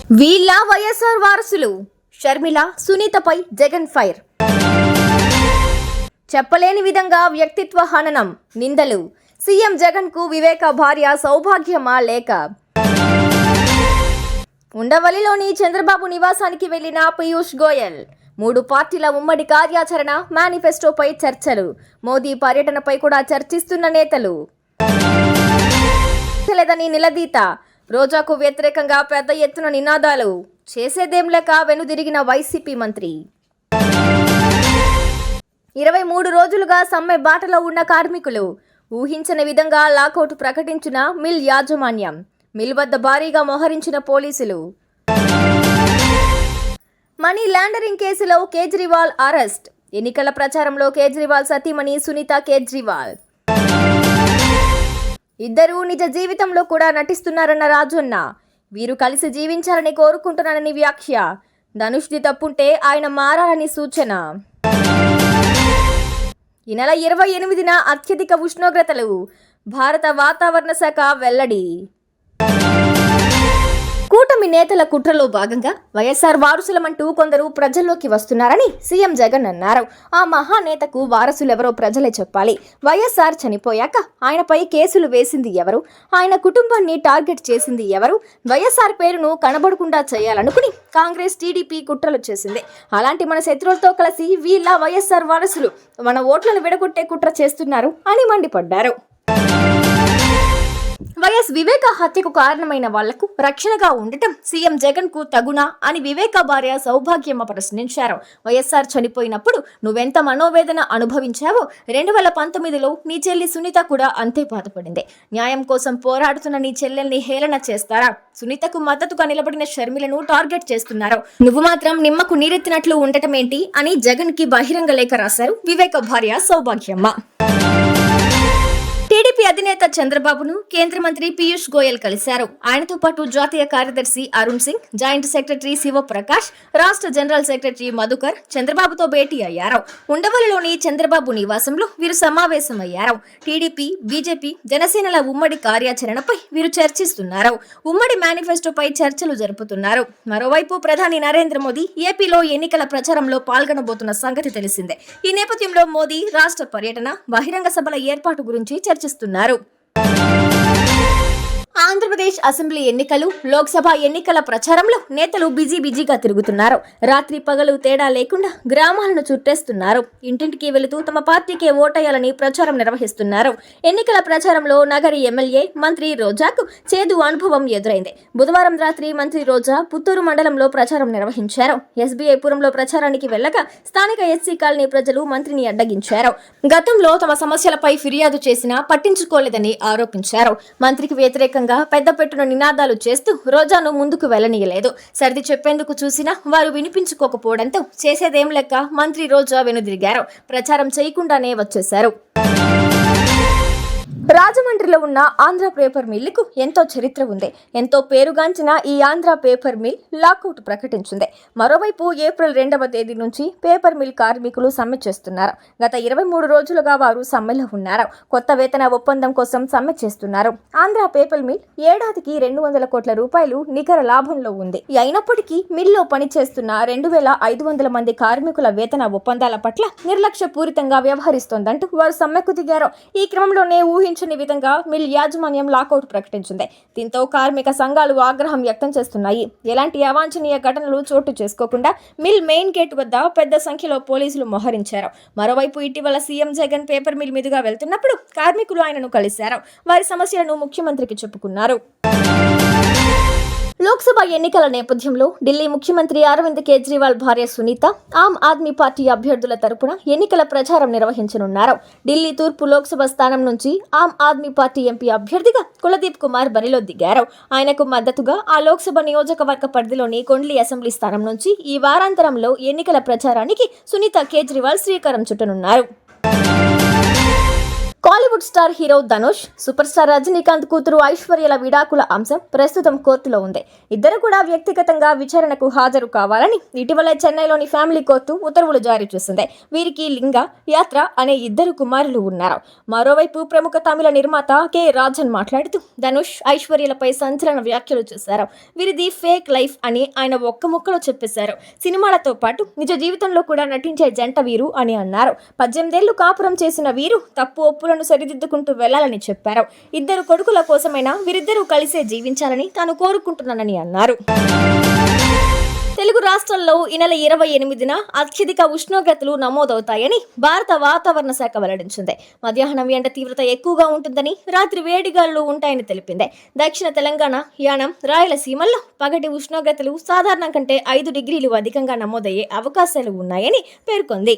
వీళ్ళ వైఎస్ఆర్ వారసులు షర్మిల, సునీతపై జగన్ ఫైర్. చెప్పలేని విధంగా వ్యక్తిత్వ హననం, నిందలు. సీఎం జగన్ కు వివేక భార్య సౌభాగ్యమా లేక? ఉండవల్లిలోని చంద్రబాబు నివాసానికి వెళ్లిన పీయూష్ గోయల్. 3 పార్టీల ఉమ్మడి కార్యాచరణ మేనిఫెస్టోపై చర్చలు. మోదీ పర్యటనపై కూడా చర్చిస్తున్న నేతలు. లేదని నిలదీత. రోజాకు వ్యతిరేకంగా పెద్ద ఎత్తున నినాదాలు. చేసేదేం లేక వెనుదిరిగిన వైసీపీ మంత్రి. 23 రోజులుగా సమ్మె బాటలో ఉన్న కార్మికులు. ఊహించని విధంగా లాకౌట్ ప్రకటించిన మిల్ యాజమాన్యం. మిల్ వద్ద భారీగా మోహరించిన పోలీసులు. మనీ లాండరింగ్ కేసులో కేజ్రీవాల్ అరెస్ట్. ఎన్నికల ప్రచారంలో కేజ్రీవాల్ సతీమణి సునీత కేజ్రీవాల్. ఇద్దరూ నిజ జీవితంలో కూడా నటిస్తున్నారన్న రాజన్న. వీరు కలిసి జీవించాలని కోరుకుంటున్నారని వ్యాఖ్య. ధనుష్ది తప్పుంటే ఆయన మారాలని సూచన. ఈ నెల 28న అత్యధిక ఉష్ణోగ్రతలు. భారత వాతావరణ శాఖ వెల్లడి. కూటమి నేతల కుట్రలో భాగంగా వైఎస్ఆర్ వారసులమంటూ కొందరు ప్రజల్లోకి వస్తున్నారని సీఎం జగన్ అన్నారు. ఆ మహానేతకు వారసులెవరో ప్రజలే చెప్పాలి. వైఎస్ఆర్ చనిపోయాక ఆయనపై కేసులు వేసింది ఎవరు? ఆయన కుటుంబాన్ని టార్గెట్ చేసింది ఎవరు? వైఎస్ఆర్ పేరును కనబడకుండా చేయాలనుకుని కాంగ్రెస్, టీడీపీ కుట్రలు చేసింది. అలాంటి మన శత్రువులతో కలిసి వీళ్ళ వైఎస్ఆర్ వారసులు మన ఓట్లను విడగొట్టే కుట్ర చేస్తున్నారు అని మండిపడ్డారు. వైఎస్ వివేక హత్యకు కారణమైన వాళ్లకు రక్షణగా ఉండటం సీఎం జగన్ కు తగునా అని వివేక భార్య సౌభాగ్యమ్మ ప్రశ్నించారు. వైఎస్ఆర్ చనిపోయినప్పుడు నువ్వెంత మనోవేదన అనుభవించావో 2019లో నీ చెల్లి సునీత కూడా అంతే బాధపడింది. న్యాయం కోసం పోరాడుతున్న నీ చెల్లెల్ని హేళన చేస్తారా? సునీతకు మద్దతుగా నిలబడిన షర్మిలను టార్గెట్ చేస్తున్నారు. నువ్వు మాత్రం నిమ్మకు నీరెత్తినట్లు ఉండటం ఏంటి అని జగన్ కి బహిరంగ లేఖ రాశారు వివేక భార్య సౌభాగ్యమ్మ. టీడీపీ అధినేత చంద్రబాబును కేంద్ర మంత్రి పీయూష్ గోయల్ కలిశారు. ఆయనతో పాటు జాతీయ కార్యదర్శి అరుణ్ సింగ్, జాయింట్ సెక్రటరీ శివప్రకాష్, రాష్ట్ర జనరల్ సెక్రటరీ మధుకర్ చంద్రబాబుతో భేటీ అయ్యారు. ఉండవల్లిలోని చంద్రబాబు నివాసంలో వీరు సమావేశమయ్యారు. టీడీపీ, బీజేపీ, జనసేనల ఉమ్మడి కార్యాచరణపై వీరు చర్చిస్తున్నారు. ఉమ్మడి మేనిఫెస్టోపై చర్చలు జరుపుతున్నారు. మరోవైపు ప్రధాని నరేంద్ర మోదీ ఏపీలో ఎన్నికల ప్రచారంలో పాల్గొనబోతున్న సంగతి తెలిసిందే. ఈ నేపథ్యంలో మోదీ రాష్ట్ర పర్యటన, బహిరంగ సభల ఏర్పాటు గురించి చర్చిస్తున్నారు. ఆంధ్రప్రదేశ్ అసెంబ్లీ ఎన్నికలు, లోక్సభ ఎన్నికల ప్రచారంలో నేతలు బిజీగా తిరుగుతున్నారు. రాత్రి పగలు తేడా లేకుండా గ్రామాలను చుట్టేస్తున్నారు. ఇంటింటికి వెళుతూ తమ పార్టీకే ఓటేయాలని ప్రచారం నిర్వహిస్తున్నారు. ఎన్నికల ప్రచారంలో నగరి ఎమ్మెల్యే మంత్రి రోజాకు చేదు అనుభవం ఎదురైంది. బుధవారం రాత్రి మంత్రి రోజా పుత్తూరు మండలంలో ప్రచారం నిర్వహించారు. ఎస్బీఐ పురంలో ప్రచారానికి వెళ్లగా స్థానిక ఎస్సీ కాలనీ ప్రజలు మంత్రిని అడ్డగించారు. గతంలో తమ సమస్యలపై ఫిర్యాదు చేసినా పట్టించుకోలేదని ఆరోపించారు. మంత్రికి వ్యతిరేకంగా పెద్ద పెట్టున నినాదాలు చేస్తూ రోజాను ముందుకు వెళ్లనీయలేదు. సర్ది చెప్పేందుకు చూసినా వారు వినిపించుకోకపోవడంతో చేసేదేం లెక్క మంత్రి రోజా వెనుదిరిగారు. ప్రచారం చేయకుండానే వచ్చేశారు. రాజమండ్రిలో ఉన్న ఆంధ్ర పేపర్ మిల్లుకు ఎంతో చరిత్ర ఉంది. ఎంతో పేరుగాంచిన ఈ ఆంధ్ర పేపర్ మిల్ లాకౌట్ ప్రకటించింది. మరోవైపు ఏప్రిల్ 2వ తేదీ నుంచి పేపర్ మిల్ కార్మికులు సమ్మె చేస్తున్నారు. గత 23 రోజులుగా వారు సమ్మెలో ఉన్నారు. కొత్త వేతన ఒప్పందం కోసం సమ్మె చేస్తున్నారు. ఆంధ్ర పేపర్ మిల్ ఏడాదికి 200 కోట్ల రూపాయలు నికర లాభంలో ఉంది. అయినప్పటికీ మిల్లో పనిచేస్తున్న 2500 మంది కార్మికుల వేతన ఒప్పందాల పట్ల నిర్లక్ష్యపూరితంగా వ్యవహరిస్తోందంటూ వారు సమ్మెకు దిగారు. ఈ క్రమంలోనే ఊహించని విధంగా మిల్ యాజమాన్యం లాకౌట్ ప్రకటించింది. దీంతో కార్మిక సంఘాలు ఆగ్రహం వ్యక్తం చేస్తున్నాయి. ఎలాంటి అవాంఛనీయ ఘటనలు చోటు చేసుకోకుండా మిల్ మెయిన్ గేట్ వద్ద పెద్ద సంఖ్యలో పోలీసులు మోహరించారు. మరోవైపు ఇటీవల సీఎం జగన్ పేపర్ మిల్ మీదుగా వెళ్తున్నప్పుడు కార్మికులు ఆయనను కలిశారు. వారి సమస్యలను ముఖ్యమంత్రికి చెప్పుకున్నారు. లోక్సభ ఎన్నికల నేపథ్యంలో ఢిల్లీ ముఖ్యమంత్రి అరవింద్ కేజ్రీవాల్ భార్య సునీత ఆమ్ ఆద్మీ పార్టీ అభ్యర్థుల తరపున ఎన్నికల ప్రచారం నిర్వహించనున్నారు. ఢిల్లీ తూర్పు లోక్సభ స్థానం నుంచి ఆమ్ ఆద్మీ పార్టీ ఎంపీ అభ్యర్థిగా కులదీప్ కుమార్ బరిలో దిగారు. ఆయనకు మద్దతుగా ఆ లోక్సభ నియోజకవర్గ పరిధిలోని కొండ్లీ అసెంబ్లీ స్థానం నుంచి ఈ వారాంతరంలో ఎన్నికల ప్రచారానికి సునీత కేజ్రీవాల్ శ్రీకారం చుట్టనున్నారు. Bollywood star hero Dhanush, super star Rajinikanth కూతురు ఐశ్వర్యల విడాకుల అంశం ప్రస్తుతం కోర్టులో ఉంది. ఇద్దరు కూడా వ్యక్తిగతంగా విచారణకు హాజరు కావాలని ఇటీవలే చెన్నైలోని ఫ్యామిలీ కోర్టు ఉత్తర్వులు జారీ చేసింది. వీరికి లింగ, యాత్ర అనే ఇద్దరు కుమారులు ఉన్నారు. మరోవైపు ప్రముఖ తమిళ నిర్మాత కె రాజన్ మాట్లాడుతూ ధనుష్, ఐశ్వర్యలపై సంచలన వ్యాఖ్యలు చేశారు. వీరిది ఫేక్ లైఫ్ అని ఆయన ఒక్క ముక్కలో చెప్పేశారు. సినిమాలతో పాటు నిజ జీవితంలో కూడా నటించే జంట వీరు అని అన్నారు. 18 ఏళ్లు కాపురం చేసిన వీరు తప్పు ఒప్పులను సరిదిద్దుకుంటూ వెళ్లాలని చెప్పారు. ఇద్దరు కొడుకుల కోసమైనా వీరిద్దరూ కలిసే జీవించాలని తాను కోరుకుంటున్నానని అన్నారు. తెలుగు రాష్ట్రాల్లో ఈ నెల 28న అత్యధిక ఉష్ణోగ్రతలు నమోదవుతాయని భారత వాతావరణ శాఖ వెల్లడించింది. మధ్యాహ్నం ఎండ తీవ్రత ఎక్కువగా ఉంటుందని, రాత్రి వేడిగాలులు ఉంటాయని తెలిపింది. దక్షిణ తెలంగాణ, యానం, రాయలసీమల్లో పగటి ఉష్ణోగ్రతలు సాధారణం కంటే 5 డిగ్రీలు అధికంగా నమోదయ్యే అవకాశాలు ఉన్నాయని పేర్కొంది.